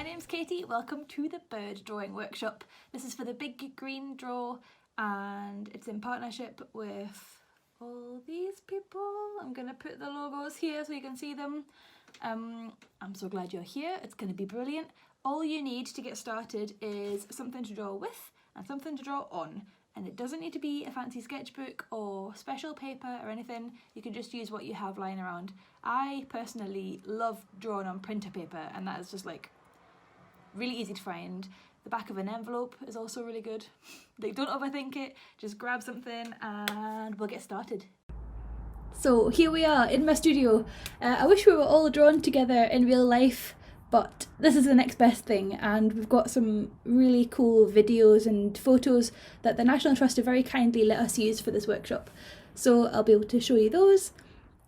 name's Katie, welcome to the bird drawing workshop. This is for the Big Green Draw and it's in partnership with all these people. I'm going to put the logos here so you can see them. I'm so glad you're here, it's going to be brilliant. All you need to get started is something to draw with and something to draw on. And it doesn't need to be a fancy sketchbook or special paper or anything, you can just use what you have lying around. I personally love drawing on printer paper and that is just like really easy to find. The back of an envelope is also really good. Like, don't overthink it, just grab something and we'll get started. So here we are in my studio. I wish we were all drawn together in real life, but this is the next best thing, and we've got some really cool videos and photos that the National Trust have very kindly let us use for this workshop. So I'll be able to show you those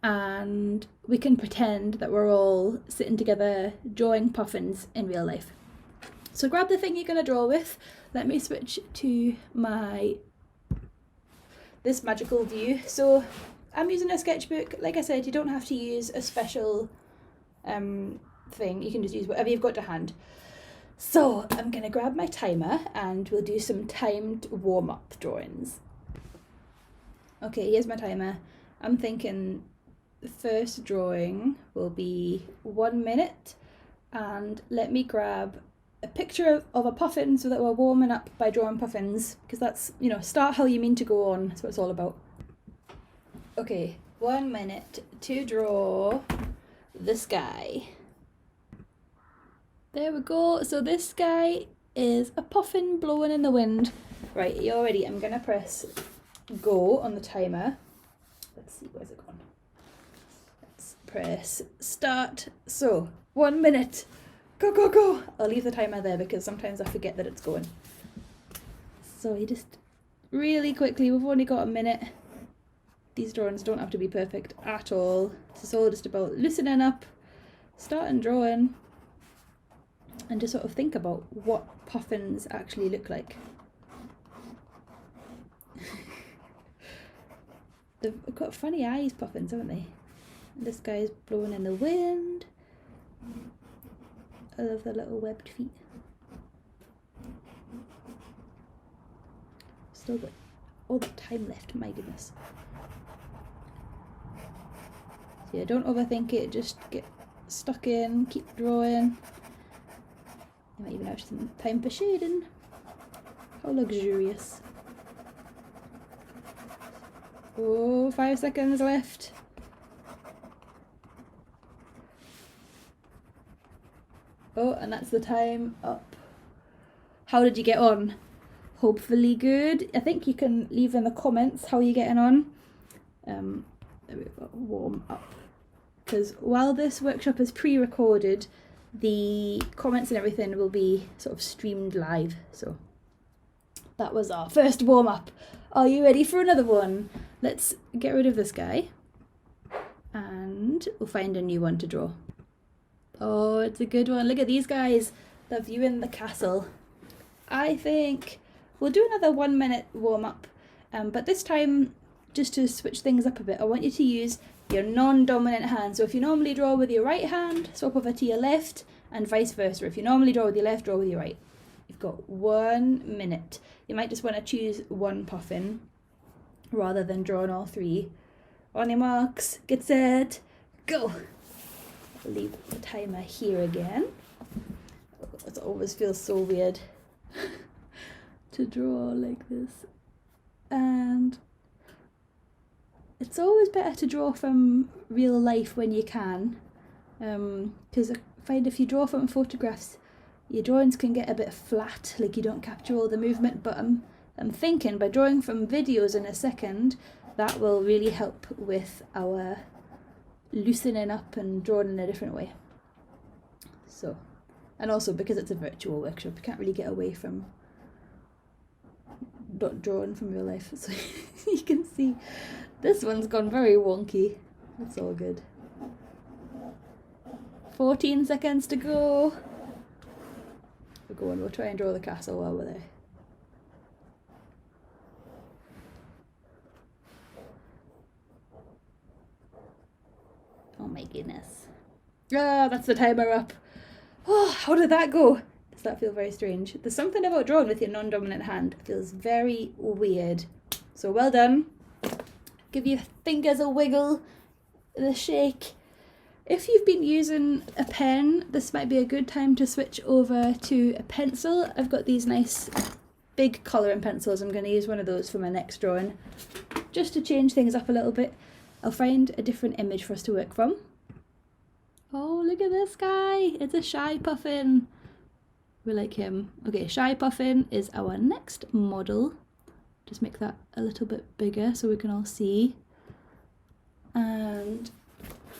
and we can pretend that we're all sitting together drawing puffins in real life. So grab the thing you're going to draw with. Let me switch to this magical view. So I'm using a sketchbook. Like I said, you don't have to use a special thing. You can just use whatever you've got to hand. So I'm going to grab my timer and we'll do some timed warm-up drawings. Okay, here's my timer. I'm thinking the first drawing will be 1 minute, and let me grab a picture of a puffin so that we're warming up by drawing puffins, because that's, you know, start how you mean to go on. That's what it's all about. Okay, 1 minute to draw the sky. There we go. So this guy is a puffin blowing in the wind. Right, you all ready? I'm gonna press go on the timer. Let's see, where's it gone? Let's press start. So 1 minute. Go, go, go! I'll leave the timer there because sometimes I forget that it's going. So you just really quickly, we've only got a minute. These drawings don't have to be perfect at all. It's all just about loosening up, starting drawing, and just sort of think about what puffins actually look like. They've got funny eyes, puffins, haven't they? And this guy's blowing in the wind. I love the little webbed feet. Still got all the time left, my goodness. So yeah, don't overthink it, just get stuck in, keep drawing. You might even have some time for shading. How luxurious. Oh, 5 seconds left. Oh, and that's the time up. How did you get on? Hopefully good. I think you can leave in the comments how you're getting on. There we go, warm up. Because while this workshop is pre-recorded, the comments and everything will be sort of streamed live. So that was our first warm up. Are you ready for another one? Let's get rid of this guy and we'll find a new one to draw. Oh, it's a good one. Look at these guys. They're viewing the castle. I think we'll do another 1 minute warm up. But this time, just to switch things up a bit, I want you to use your non-dominant hand. So if you normally draw with your right hand, swap over to your left, and vice versa. If you normally draw with your left, draw with your right. You've got 1 minute. You might just want to choose one puffin rather than drawing all three. On your marks, get set, go! I'll leave the timer here again. It always feels so weird to draw like this. And it's always better to draw from real life when you can. Because I find if you draw from photographs, your drawings can get a bit flat, like you don't capture all the movement, but I'm thinking by drawing from videos in a second, that will really help with our loosening up and drawing in a different way. So, and also because it's a virtual workshop, you can't really get away from not drawing from real life. So you can see this one's gone very wonky. It's all good. 14 seconds to go. We're going, we'll try and draw the castle while we're there. Oh my goodness. Ah, that's the timer up. Oh, how did that go? Does that feel very strange? There's something about drawing with your non-dominant hand. It feels very weird. So well done. Give your fingers a wiggle and a shake. If you've been using a pen, this might be a good time to switch over to a pencil. I've got these nice big colouring pencils. I'm going to use one of those for my next drawing, just to change things up a little bit. I'll find a different image for us to work from. Oh, look at this guy. It's a shy puffin. We like him. Okay, shy puffin is our next model. Just make that a little bit bigger so we can all see. And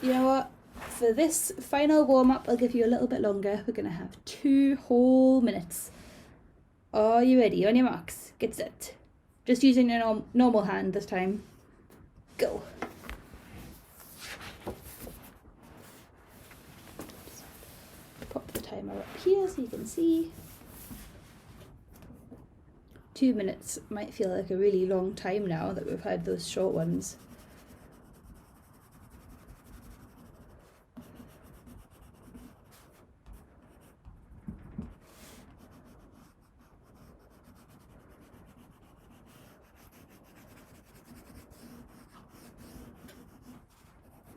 you know what? For this final warm-up, I'll give you a little bit longer. We're going to have 2 whole minutes. Are you ready? On your marks. Get set. Just using your normal hand this time. Go. Pop the timer up here so you can see. 2 minutes might feel like a really long time now that we've had those short ones.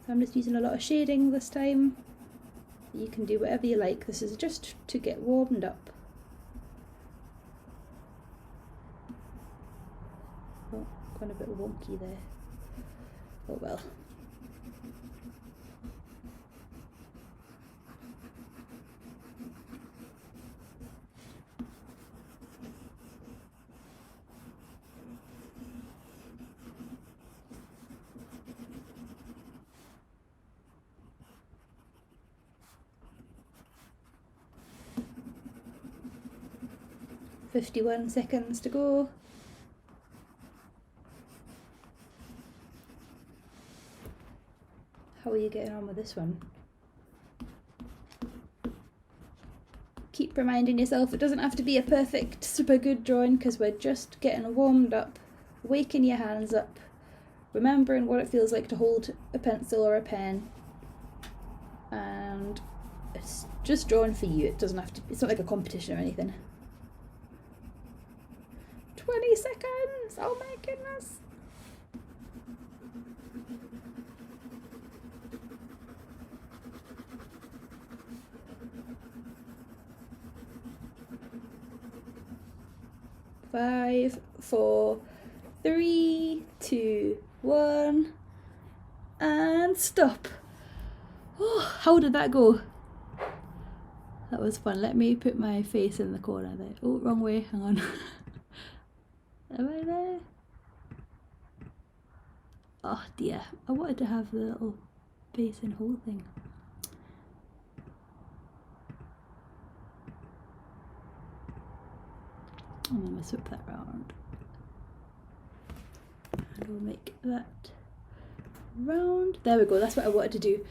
So I'm just using a lot of shading this time. You can do whatever you like. This is just to get warmed up. Oh, gone a bit wonky there. Oh well. "51 seconds to go." How are you getting on with this one? Keep reminding yourself it doesn't have to be a perfect, super good drawing, because we're just getting warmed up, waking your hands up, remembering what it feels like to hold a pencil or a pen, and it's just drawing for you. It doesn't have to, it's not like a competition or anything. 20 seconds! Oh my goodness! Five, 4, 3, 2, 1, and stop. Oh, how did that go? That was fun. Let me put my face in the corner there. Oh, wrong way. Hang on. Am I there? Oh dear. I wanted to have the little basin hole thing. I'm going to swip that round. And we'll make that round. There we go. That's what I wanted to do.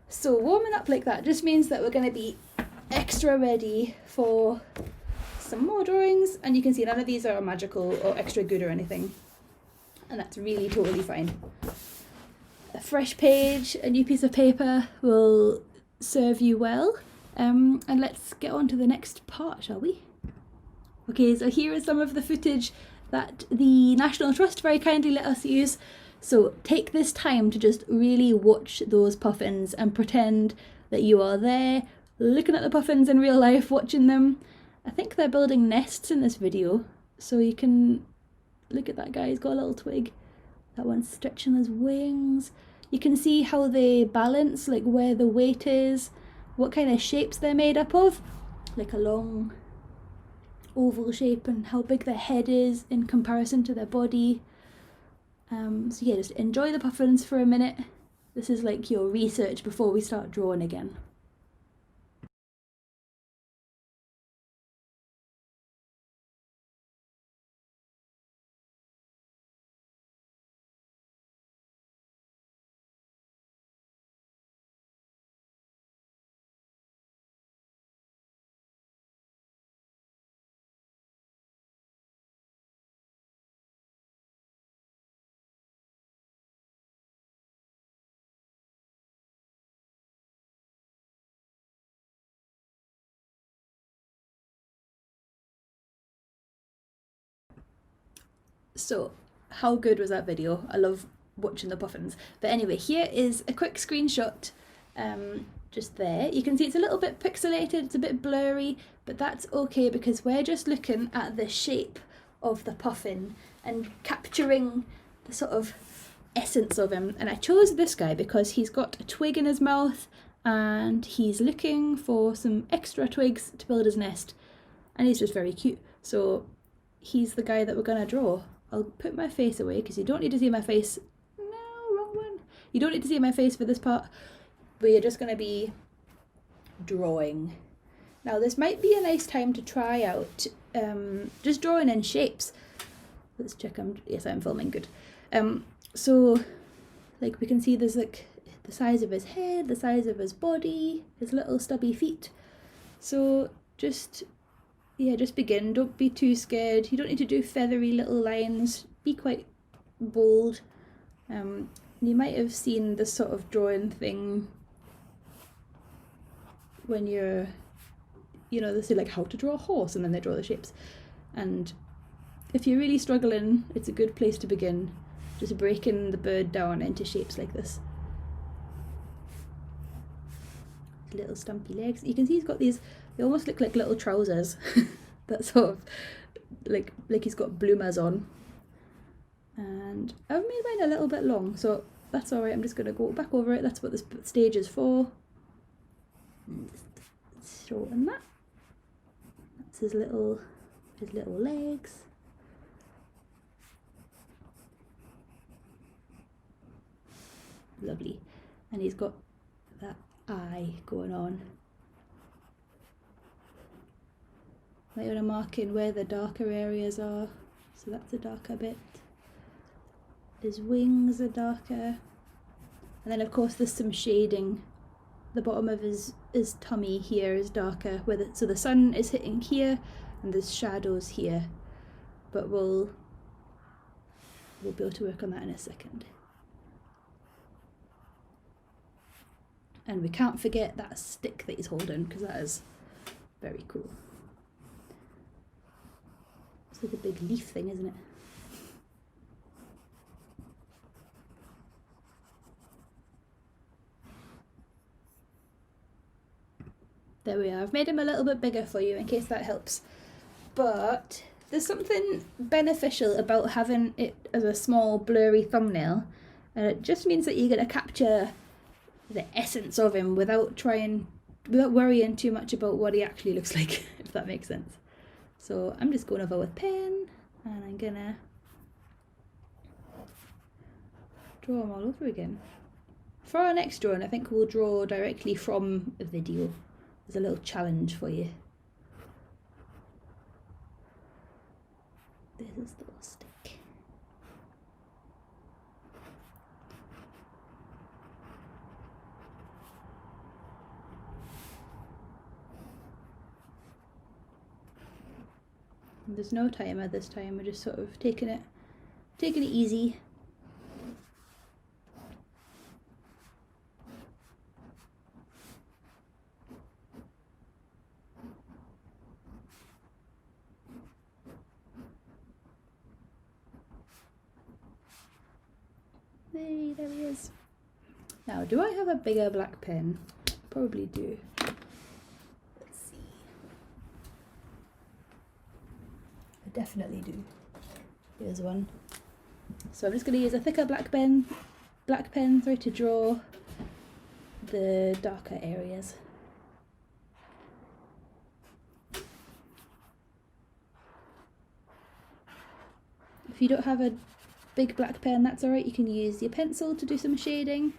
So warming up like that just means that we're going to be extra ready for some more drawings, and you can see none of these are magical or extra good or anything, and that's really totally fine. A fresh page, a new piece of paper will serve you well, and let's get on to the next part, shall we? Okay, so here is some of the footage that the National Trust very kindly let us use. So take this time to just really watch those puffins and pretend that you are there, looking at the puffins in real life, watching them. I think they're building nests in this video, so you can look at that guy, he's got a little twig. That one's stretching his wings. You can see how they balance, like where the weight is, what kind of shapes they're made up of, like a long oval shape, and how big their head is in comparison to their body. So yeah, just enjoy the puffins for a minute. This is like your research before we start drawing again. So how good was that video? I love watching the puffins. But anyway, here is a quick screenshot just there. You can see it's a little bit pixelated, it's a bit blurry, but that's okay because we're just looking at the shape of the puffin and capturing the sort of essence of him. And I chose this guy because he's got a twig in his mouth and he's looking for some extra twigs to build his nest, and he's just very cute. So he's the guy that we're gonna draw. I'll put my face away because you don't need to see my face. No, wrong one. You don't need to see my face for this part. We're just going to be drawing. Now this might be a nice time to try out just drawing in shapes. Let's check. Yes, I'm filming good. So like we can see there's like the size of his head, the size of his body, his little stubby feet. So just begin. Don't be too scared. You don't need to do feathery little lines. Be quite bold. You might have seen this sort of drawing thing when you're, they say like how to draw a horse and then they draw the shapes. And if you're really struggling, it's a good place to begin. Just breaking the bird down into shapes like this. Little stumpy legs. You can see he's got these, they almost look like little trousers. That sort of, like he's got bloomers on. And I've made mine a little bit long, so that's alright. I'm just going to go back over it. That's what this stage is for. Shorten that. That's his little legs. Lovely. And he's got that eye going on. Might want to mark in where the darker areas are. So that's a darker bit. His wings are darker. And then of course there's some shading. The bottom of his tummy here is darker, so the sun is hitting here and there's shadows here. But we'll be able to work on that in a second. And we can't forget that stick that he's holding because that is very cool. It's like a big leaf thing, isn't it? There we are. I've made him a little bit bigger for you in case that helps. But there's something beneficial about having it as a small blurry thumbnail. And it just means that you're going to capture the essence of him without worrying too much about what he actually looks like, if that makes sense. So I'm just going over with pen and I'm going to draw him all over again. For our next drawing, I think we'll draw directly from a video. There's a little challenge for you. This is the little stick. And there's no timer this time. We're just sort of taking it easy. There he is. Now, do I have a bigger black pen? Probably do. Let's see. I definitely do. Here's one. So I'm just going to use a thicker black pen to draw the darker areas. If you don't have a big black pen, that's alright. You can use your pencil to do some shading,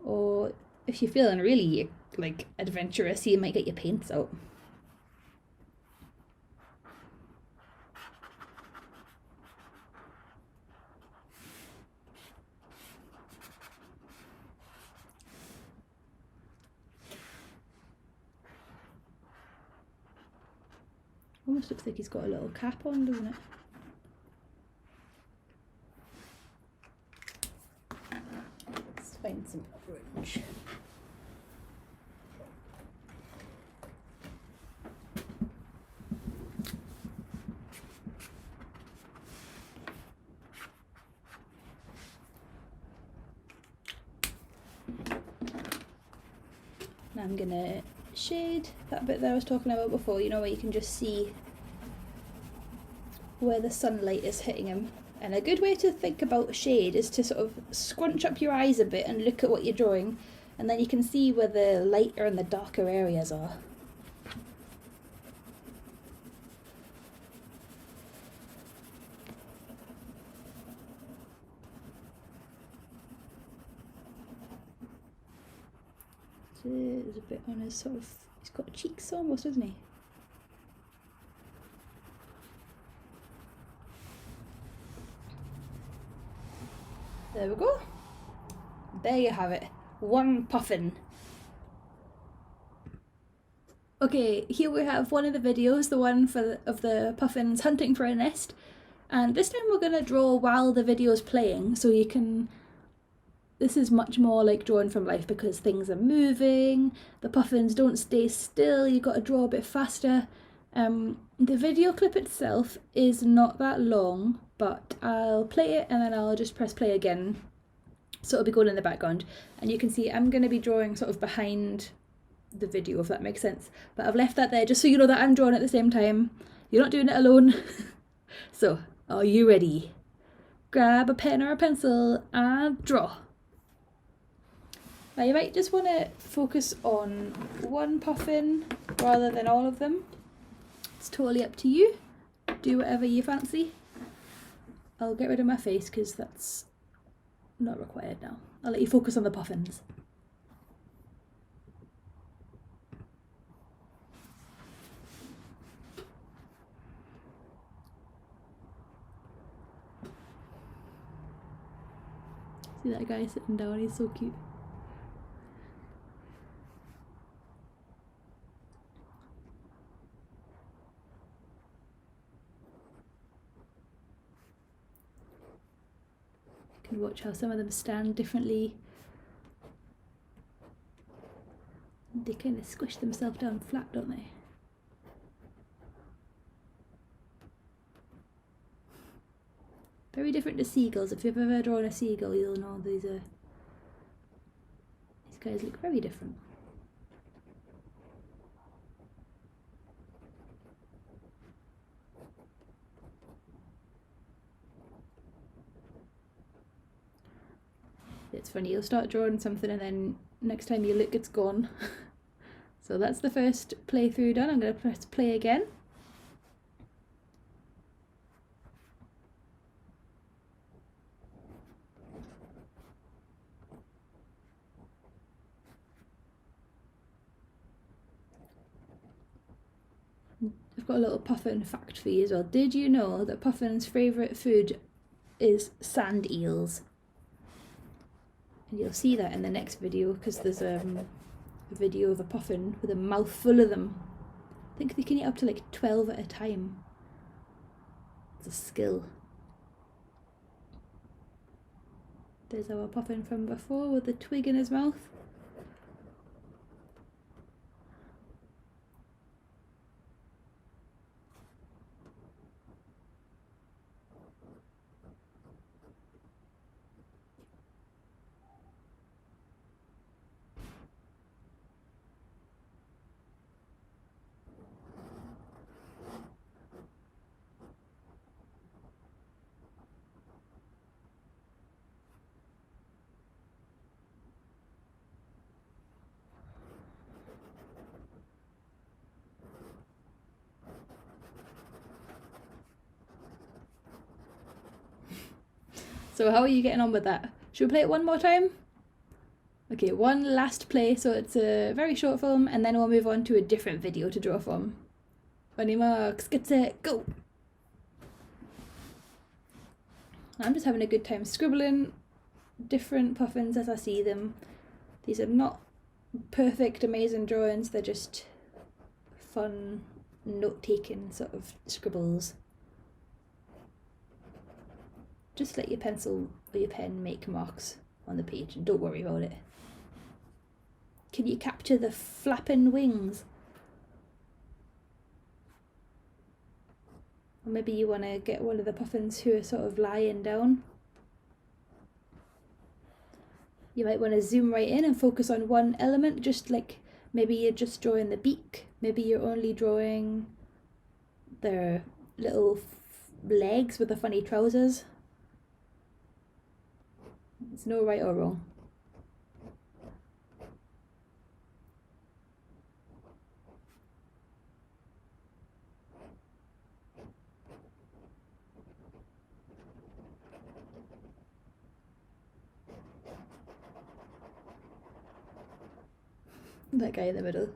or if you're feeling really like adventurous, you might get your paints out. Almost looks like he's got a little cap on, doesn't it? Find some orange. I'm gonna shade that bit that I was talking about before, you know, where you can just see where the sunlight is hitting him. And a good way to think about a shade is to sort of scrunch up your eyes a bit and look at what you're drawing, and then you can see where the lighter and the darker areas are. So there's a bit on his sort of, he's got cheeks almost, doesn't he? There we go. There you have it. One puffin. Okay, here we have one of the videos, the one of the puffins hunting for a nest. And this time we're going to draw while the video's playing, so you can... This is much more like drawing from life because things are moving, the puffins don't stay still, you've got to draw a bit faster. The video clip itself is not that long, but I'll play it and then I'll just press play again. So it'll be going in the background. And you can see I'm going to be drawing sort of behind the video, if that makes sense. But I've left that there just so you know that I'm drawing at the same time. You're not doing it alone. So, are you ready? Grab a pen or a pencil and draw. Now you might just want to focus on one puffin rather than all of them. It's totally up to you. Do whatever you fancy. I'll get rid of my face because that's not required now. I'll let you focus on the puffins. See that guy sitting down, he's so cute. You can watch how some of them stand differently. They kind of squish themselves down flat, don't they? Very different to seagulls. If you've ever drawn a seagull, you'll know these guys look very different. It's funny, you'll start drawing something and then next time you look it's gone. So that's the first playthrough done. I'm going to press play again. I've got a little puffin fact for you as well. Did you know that puffins' favourite food is sand eels? And you'll see that in the next video because there's a video of a puffin with a mouthful of them. I think they can eat up to like 12 at a time. It's a skill. There's our puffin from before with the twig in his mouth. So how are you getting on with that? Should we play it one more time? Okay, one last play, so it's a very short film, and then we'll move on to a different video to draw from. On your marks, get set, go! I'm just having a good time scribbling different puffins as I see them. These are not perfect, amazing drawings, they're just fun, note-taking sort of scribbles. Just let your pencil or your pen make marks on the page and don't worry about it. Can you capture the flapping wings? Or maybe you want to get one of the puffins who are sort of lying down. You might want to zoom right in and focus on one element, just like Maybe you're just drawing the beak. Maybe you're only drawing their little legs with the funny trousers. There's no right or wrong. That guy in the middle.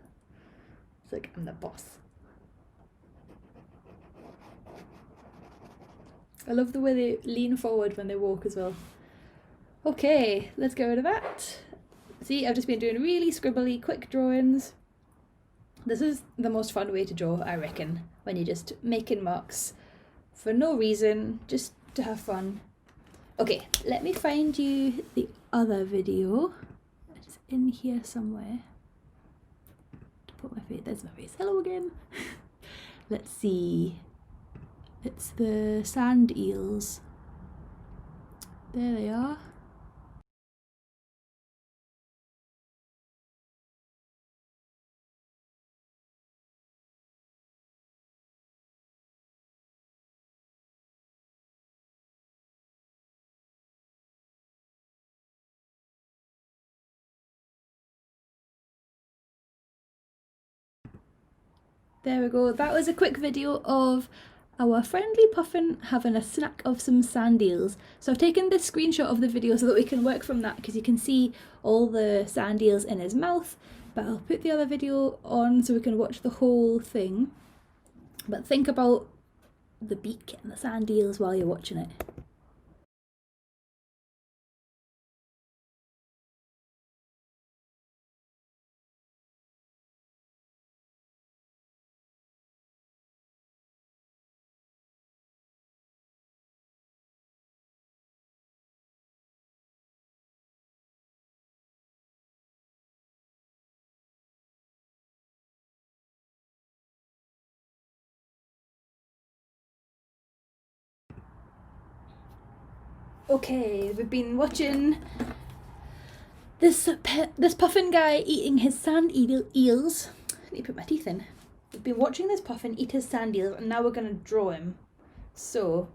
It's like, I'm the boss. I love the way they lean forward when they walk as well. Okay, let's get rid of that. See, I've just been doing really scribbly, quick drawings. This is the most fun way to draw, I reckon, when you're just making marks for no reason, just to have fun. Okay, let me find you the other video. It's in here somewhere. To put my face, there's my face. Hello again. Let's see. It's the sand eels. There they are. There we go. That was a quick video of our friendly puffin having a snack of some sand eels. So I've taken this screenshot of the video so that we can work from that, because you can see all the sand eels in his mouth, but I'll put the other video on so we can watch the whole thing. But think about the beak and the sand eels while you're watching it. Okay, we've been watching this puffin guy eating his sand eels. I need to put my teeth in. We've been watching this puffin eat his sand eels, and now we're going to draw him. So,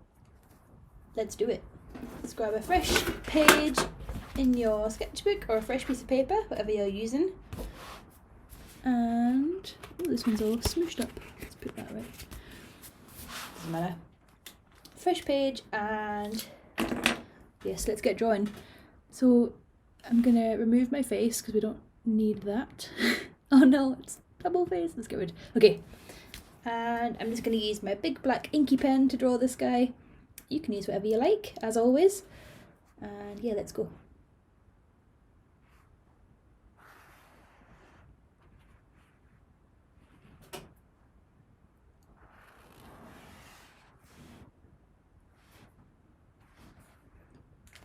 let's do it. Let's grab a fresh page in your sketchbook or a fresh piece of paper, whatever you're using. And, oh, this one's all smooshed up. Let's put that right. Doesn't matter. Fresh page, and yes, let's get drawing. So I'm gonna remove my face because we don't need that. Oh no, it's double face. Let's get rid. Okay, and I'm just gonna use my big black inky pen to draw this guy. You can use whatever you like, as always. And yeah, let's go.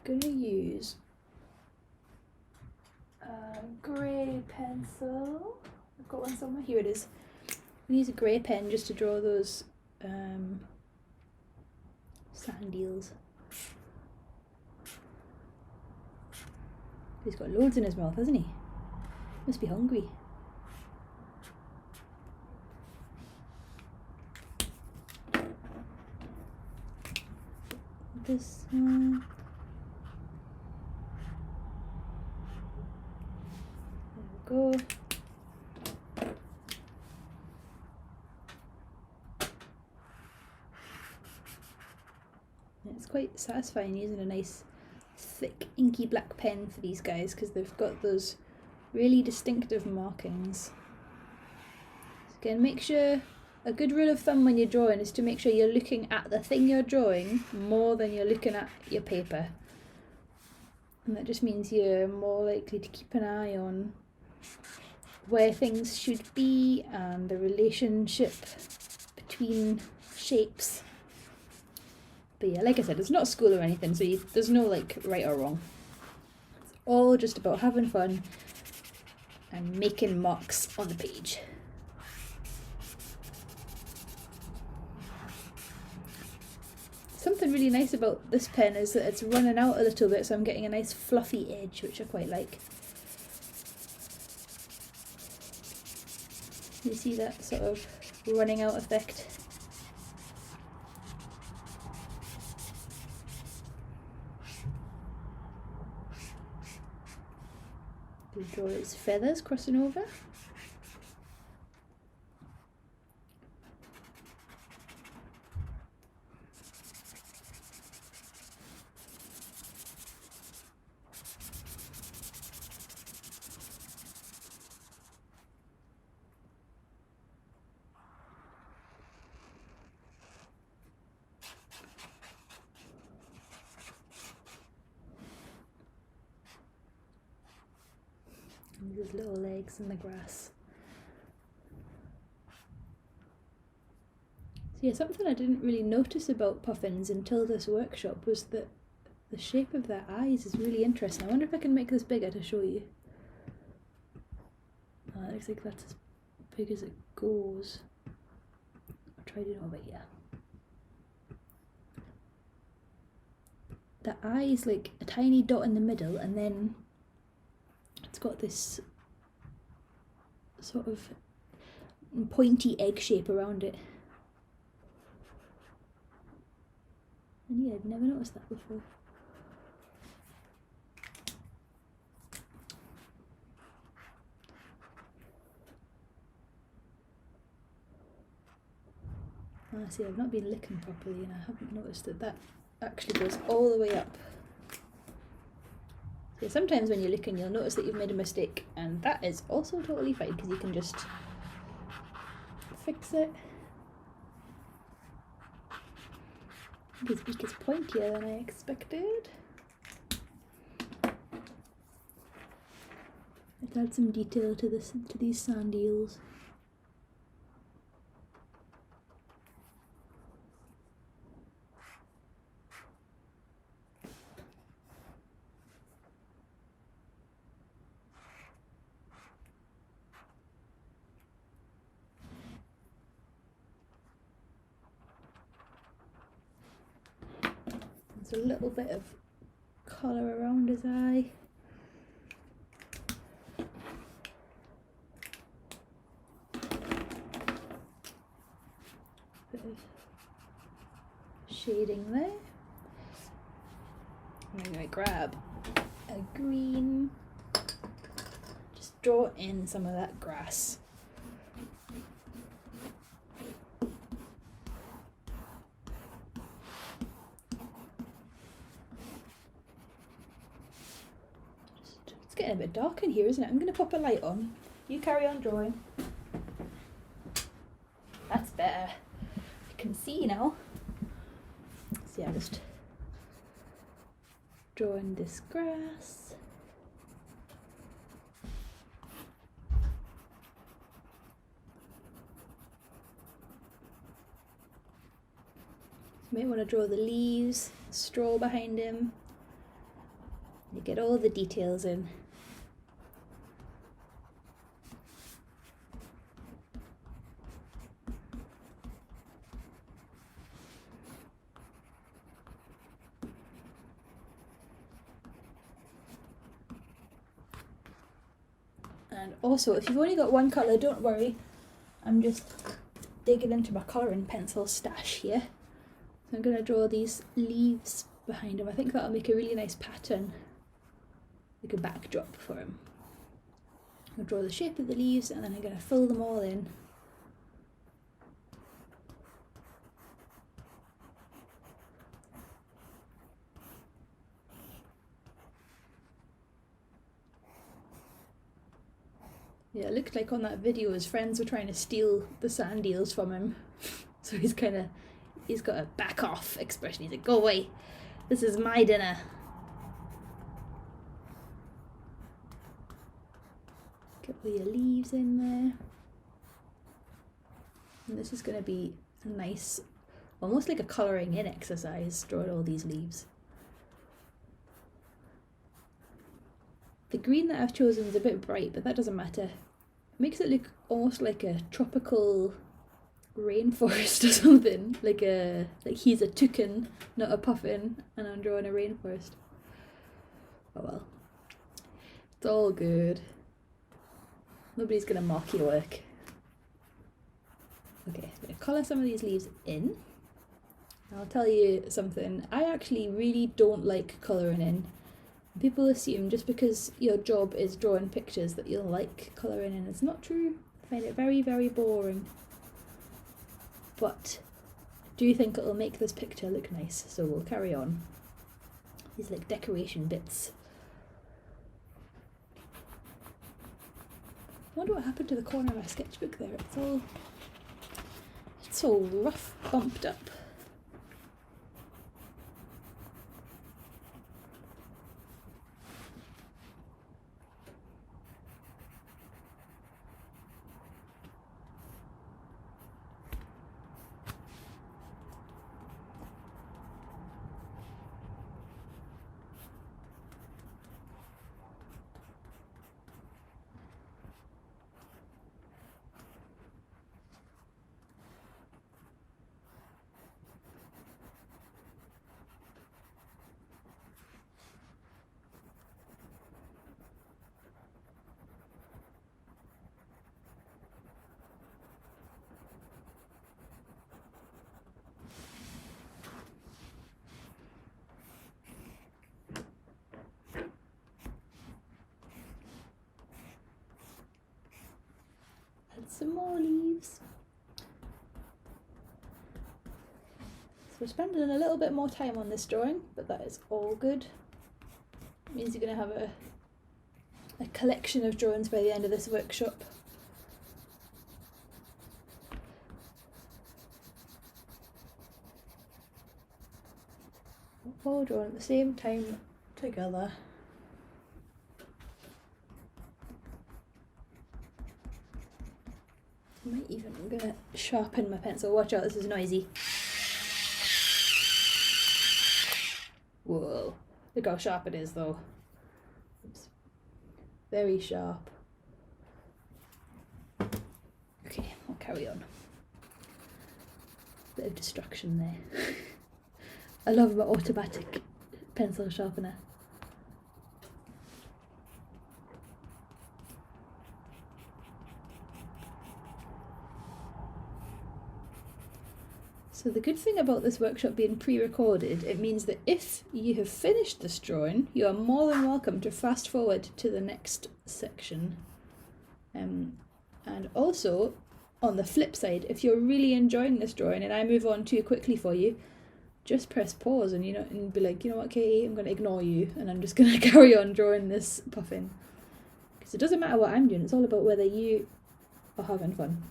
Gonna use a grey pencil. I've got one somewhere. Here it is. I'm gonna use a grey pen just to draw those sand eels. He's got loads in his mouth, hasn't he? Must be hungry. This one. Go. It's quite satisfying using a nice thick inky black pen for these guys because they've got those really distinctive markings. So again, make sure, a good rule of thumb when you're drawing is to make sure you're looking at the thing you're drawing more than you're looking at your paper. And that just means you're more likely to keep an eye on where things should be and the relationship between shapes. But yeah, like I said, it's not school or anything, so there's no like right or wrong. It's all just about having fun and making marks on the page. Something really nice about this pen is that it's running out a little bit, so I'm getting a nice fluffy edge, which I quite like. You see that sort of running out effect? You draw its feathers crossing over. And his little legs in the grass. So yeah, something I didn't really notice about puffins until this workshop was that the shape of their eyes is really interesting. I wonder if I can make this bigger to show you. It looks like that's as big as it goes. I'll try doing it over here. The eye is like a tiny dot in the middle, and then it's got this sort of pointy egg shape around it. And yeah, I'd never noticed that before. See, I've not been licking properly and I haven't noticed that that actually goes all the way up. So sometimes when you're licking you'll notice that you've made a mistake, and that is also totally fine because you can just fix it. His beak is pointier than I expected. Let's add some detail to these sand eels. There's a little bit of colour around his eye. Bit of shading there. I'm going to grab a green, just draw in some of that grass. It's getting a bit dark in here, isn't it? I'm going to pop a light on. You carry on drawing. That's better. I can see now. So yeah, just drawing this grass. You might want to draw the leaves, straw behind him. You get all the details in. And also, if you've only got one colour, don't worry. I'm just digging into my colouring pencil stash here. So I'm going to draw these leaves behind him. I think that'll make a really nice pattern, like a backdrop for him. I'll draw the shape of the leaves and then I'm going to fill them all in. Yeah, it looked like on that video his friends were trying to steal the sand eels from him. So he's got a back off expression. He's like, go away, this is my dinner. Get all your leaves in there. And this is going to be a nice, almost like a colouring in exercise, drawing all these leaves. The green that I've chosen is a bit bright, but that doesn't matter. It makes it look almost like a tropical rainforest or something. Like he's a toucan, not a puffin, and I'm drawing a rainforest. Oh well. It's all good. Nobody's gonna mock your work. Okay, I'm going to colour some of these leaves in. I'll tell you something, I actually really don't like colouring in. People assume just because your job is drawing pictures that you'll like colouring in. It's not true. I find it very, very boring. But I do think it'll make this picture look nice, so we'll carry on. These like decoration bits. I wonder what happened to the corner of my sketchbook there. It's all rough, bumped up. Some more leaves. So we're spending a little bit more time on this drawing, but that is all good. It means you're going to have a collection of drawings by the end of this workshop. All drawn at the same time together. I'm gonna sharpen my pencil. Watch out, this is noisy. Whoa, look how sharp it is though. It's very sharp. Okay, I'll carry on. Bit of distraction there. I love my automatic pencil sharpener. So the good thing about this workshop being pre-recorded, it means that if you have finished this drawing, you are more than welcome to fast forward to the next section. And also, on the flip side, if you're really enjoying this drawing and I move on too quickly for you, just press pause and and be like, you know what, Katie, I'm going to ignore you and I'm just going to carry on drawing this puffin. Because it doesn't matter what I'm doing, it's all about whether you are having fun.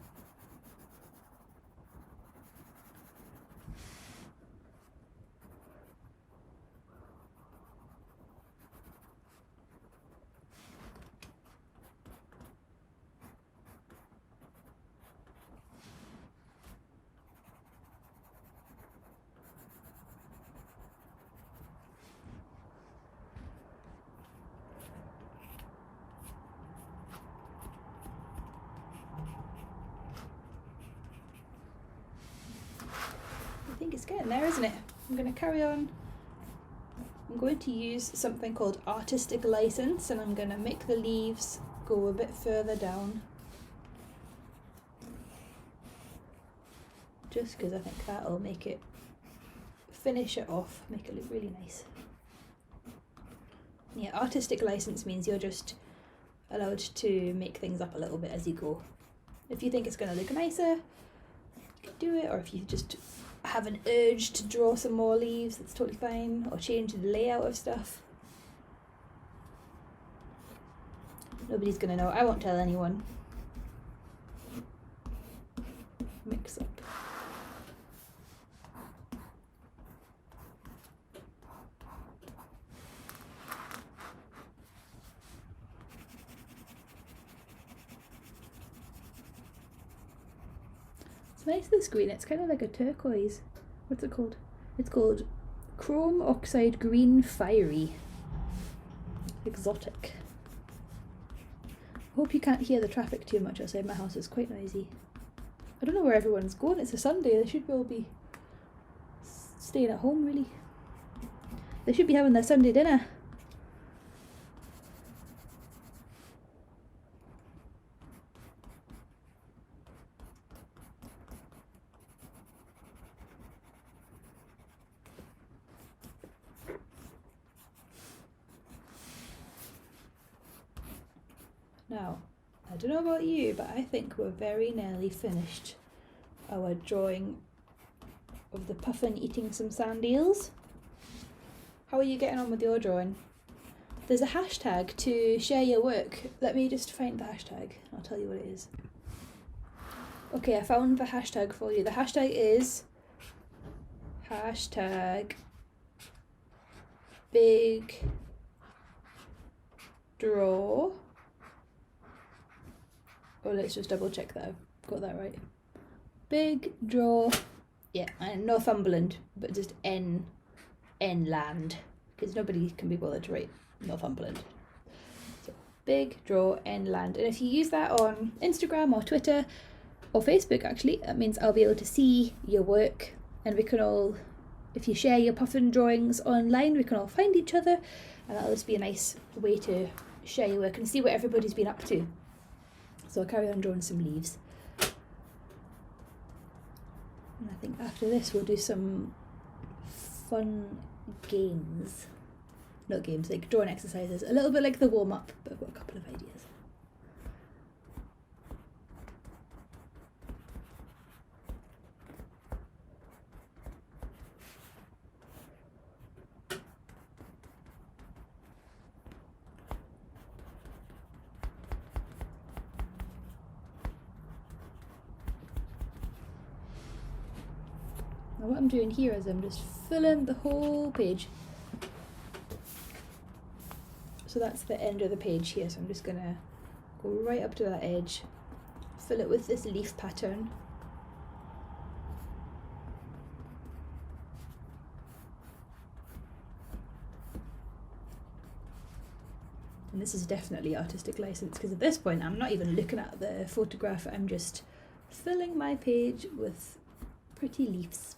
I think it's getting there, isn't it? I'm going to carry on. I'm going to use something called artistic license and I'm going to make the leaves go a bit further down. Just because I think that'll make it, finish it off, make it look really nice. Yeah, artistic license means you're just allowed to make things up a little bit as you go. If you think it's going to look nicer, you can do it, or if you just have an urge to draw some more leaves, that's totally fine, or change the layout of stuff. Nobody's gonna know, I won't tell anyone. Mix up. It's nice, this green, it's kind of like a turquoise. What's it called? It's called Chrome Oxide Green Fiery. Exotic. I hope you can't hear the traffic too much outside my house, it's quite noisy. I don't know where everyone's going, it's a Sunday, they should all be staying at home really. They should be having their Sunday dinner. Now, I don't know about you, but I think we're very nearly finished our drawing of the puffin eating some sand eels. How are you getting on with your drawing? There's a hashtag to share your work. Let me just find the hashtag. I'll tell you what it is. Okay, I found the hashtag for you. The hashtag is #big draw. Oh, let's just double check that I've got that right. Big draw, yeah, and Northumberland, but just N land, because nobody can be bothered to write Northumberland. So big draw N land, and if you use that on Instagram or Twitter or Facebook, actually, that means I'll be able to see your work, and we can all, if you share your puffin drawings online, we can all find each other, and that'll just be a nice way to share your work and see what everybody's been up to. So I'll carry on drawing some leaves. And I think after this we'll do some fun games. Not games, like drawing exercises. A little bit like the warm-up, but I've got a couple of ideas. Now what I'm doing here is I'm just filling the whole page. So that's the end of the page here, so I'm just gonna go right up to that edge, fill it with this leaf pattern. And this is definitely artistic license, because at this point I'm not even looking at the photograph, I'm just filling my page with pretty leaves.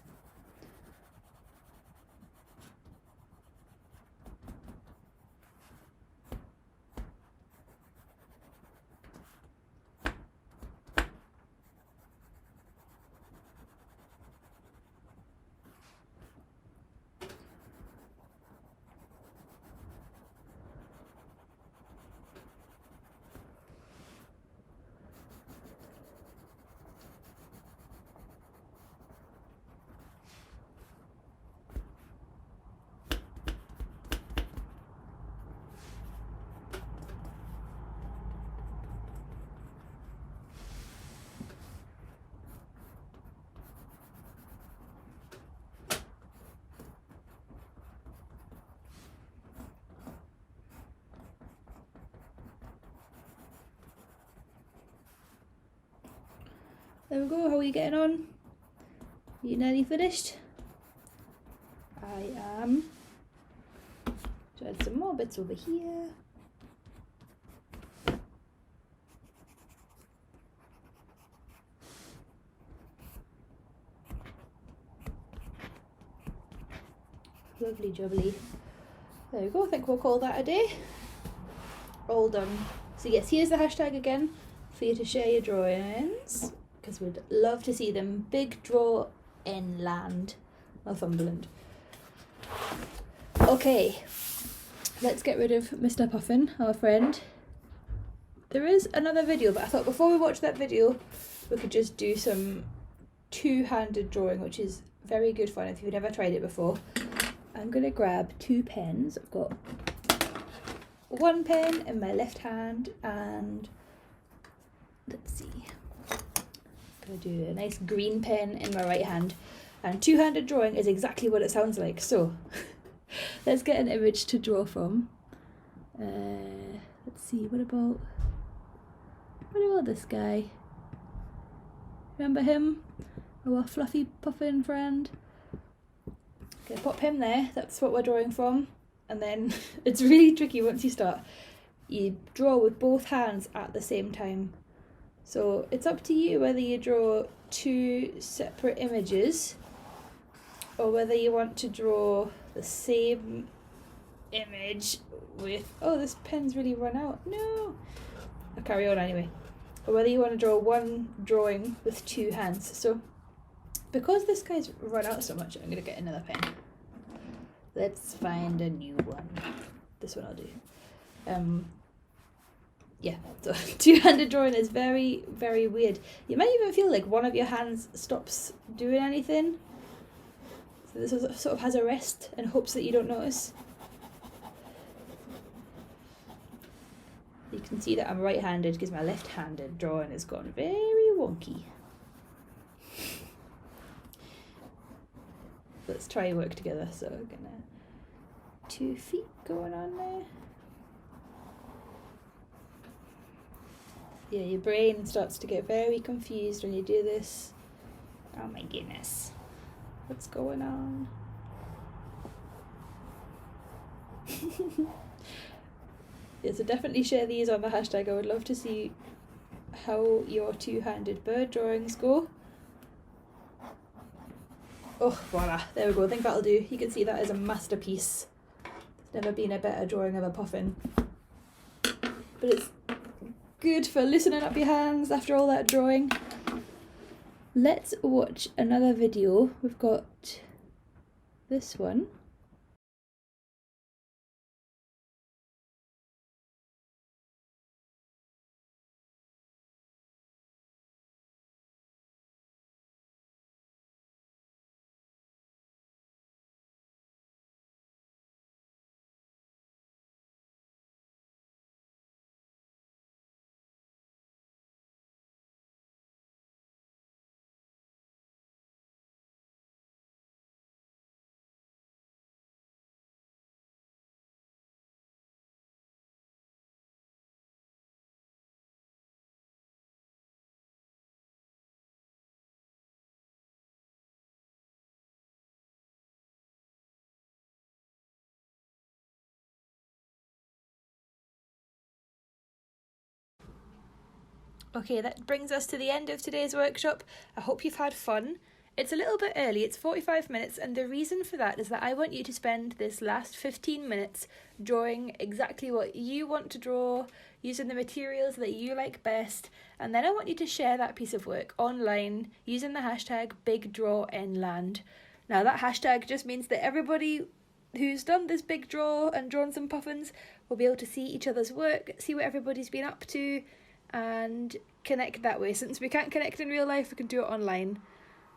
There we go, how are you getting on? Are you nearly finished? I am. So add some more bits over here. Lovely jubbly. There we go, I think we'll call that a day. All done. So yes, here's the hashtag again for you to share your drawings, because we'd love to see them. Big draw in land, Northumberland. Okay, let's get rid of Mr. Puffin, our friend. There is another video, but I thought before we watch that video, we could just do some two-handed drawing, which is very good fun if you've never tried it before. I'm going to grab 2 pens. I've got 1 pen in my left hand, and let's see, I'm going to do a nice green pen in my right hand. And two-handed drawing is exactly what it sounds like. So let's get an image to draw from. Let's see, what about this guy? Remember him? Our fluffy puffin friend? Okay, pop him there, that's what we're drawing from. And then it's really tricky once you start. You draw with both hands at the same time. So it's up to you whether you draw 2 separate images or whether you want to draw the same image with... Oh, this pen's really run out. No! I'll carry on anyway. Or whether you want to draw one drawing with 2 hands. So because this guy's run out so much, I'm going to get another pen. Let's find a new one. This one I'll do. yeah, so two-handed drawing is very, very weird. You might even feel like one of your hands stops doing anything. So this sort of has a rest in hopes that you don't notice. You can see that I'm right-handed because my left-handed drawing has gone very wonky. Let's try and work together. So we're gonna 2 feet going on there. Yeah, your brain starts to get very confused when you do this. Oh my goodness. What's going on? Yeah, so definitely share these on the hashtag. I would love to see how your two-handed bird drawings go. Oh, voila, there we go. I think that'll do. You can see that is a masterpiece. There's never been a better drawing of a puffin. But it's good for loosening up your hands after all that drawing. Let's watch another video. We've got this one. Okay, that brings us to the end of today's workshop. I hope you've had fun. It's a little bit early, it's 45 minutes, and the reason for that is that I want you to spend this last 15 minutes drawing exactly what you want to draw, using the materials that you like best, and then I want you to share that piece of work online using the hashtag BigDrawNland. Now that hashtag just means that everybody who's done this big draw and drawn some puffins will be able to see each other's work, see what everybody's been up to, and connect that way. Since we can't connect in real life, we can do it online.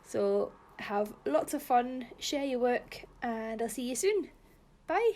So have lots of fun, share your work, and I'll see you soon. Bye!